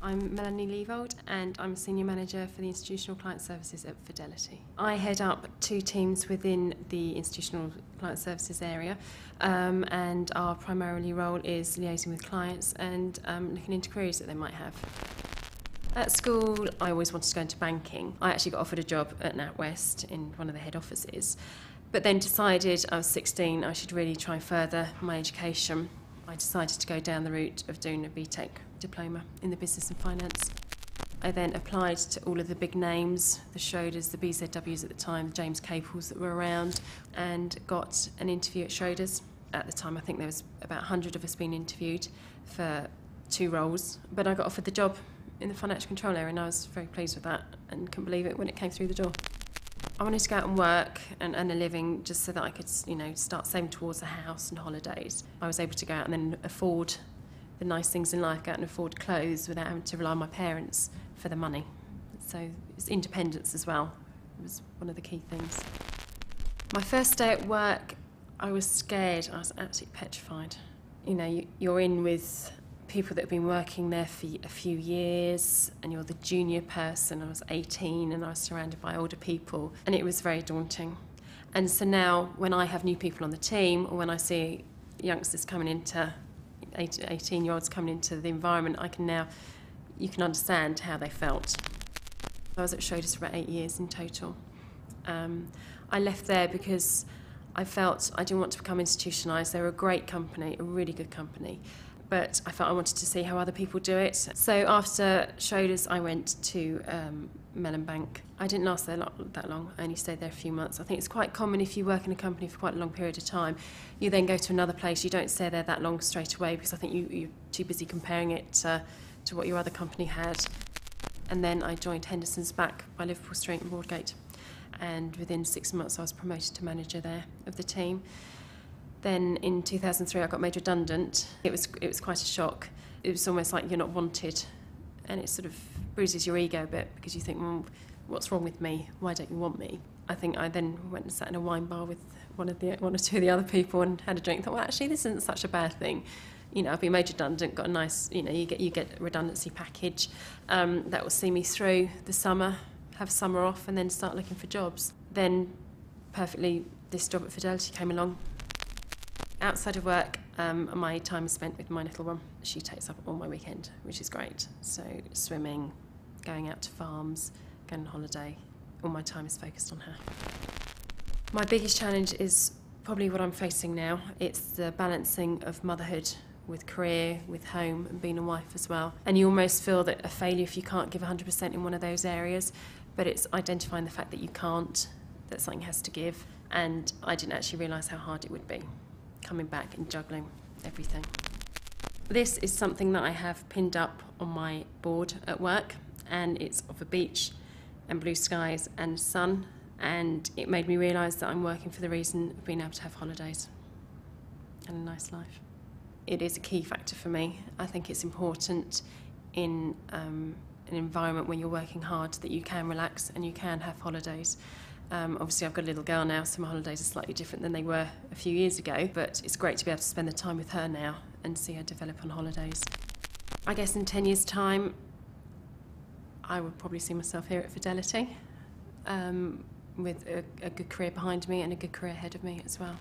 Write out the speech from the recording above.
I'm Melanie Leavold and I'm Senior Manager for the Institutional Client Services at Fidelity. I head up 2 teams within the Institutional Client Services area and our primarily role is liaising with clients and looking into queries that they might have. At school, I always wanted to go into banking. I actually got offered a job at NatWest in one of the head offices, but then decided I was 16 I should really try and further my education. I decided to go down the route of doing a BTEC diploma in the business and finance. I then applied to all of the big names, the Schroders, the BZWs at the time, the James Capels that were around, and got an interview at Schroders. At the time, I think there was about 100 of us being interviewed for 2 roles, but I got offered the job in the financial control area and I was very pleased with that and couldn't believe it when it came through the door. I wanted to go out and work and earn a living just so that I could, start saving towards a house and holidays. I was able to go out and then afford the nice things in life, go out and afford clothes without having to rely on my parents for the money. So it's independence as well. It was one of the key things. My first day at work, I was scared. I was absolutely petrified. You're in with people that have been working there for a few years and you're the junior person. I was 18 and I was surrounded by older people and it was very daunting. And so now when I have new people on the team or when I see youngsters coming into 18-year-olds coming into the environment, you can understand how they felt. I was at Schroders for about 8 years in total. I left there because I felt I didn't want to become institutionalised. They were a great company, a really good company, but I felt I wanted to see how other people do it. So after Schroders, I went to Mellon Bank. I didn't last there that long. I only stayed there a few months. I think it's quite common if you work in a company for quite a long period of time, you then go to another place. You don't stay there that long straight away because I think you're too busy comparing it to what your other company had. And then I joined Henderson's back by Liverpool Street and Broadgate. And within 6 months, I was promoted to manager there of the team. Then in 2003 I got made redundant. It was quite a shock. It was almost like you're not wanted and it sort of bruises your ego a bit because you think, well, what's wrong with me? Why don't you want me? I think I then went and sat in a wine bar with one or 2 of the other people and had a drink and thought, well, actually this isn't such a bad thing. I've been made redundant, got a nice, you get a redundancy package that will see me through the summer, have summer off and then start looking for jobs. Then perfectly this job at Fidelity came along. Outside of work, my time is spent with my little one. She takes up all my weekend, which is great. So swimming, going out to farms, going on holiday, all my time is focused on her. My biggest challenge is probably what I'm facing now. It's the balancing of motherhood with career, with home, and being a wife as well. And you almost feel that a failure if you can't give 100% in one of those areas, but it's identifying the fact that you can't, that something has to give. And I didn't actually realise how hard it would be, coming back and juggling everything. This is something that I have pinned up on my board at work, and it's of a beach and blue skies and sun, and it made me realise that I'm working for the reason of being able to have holidays and a nice life. It is a key factor for me. I think it's important in an environment when you're working hard that you can relax and you can have holidays. Obviously I've got a little girl now, so my holidays are slightly different than they were a few years ago, but it's great to be able to spend the time with her now and see her develop on holidays. I guess in 10 years' time, I would probably see myself here at Fidelity with a good career behind me and a good career ahead of me as well.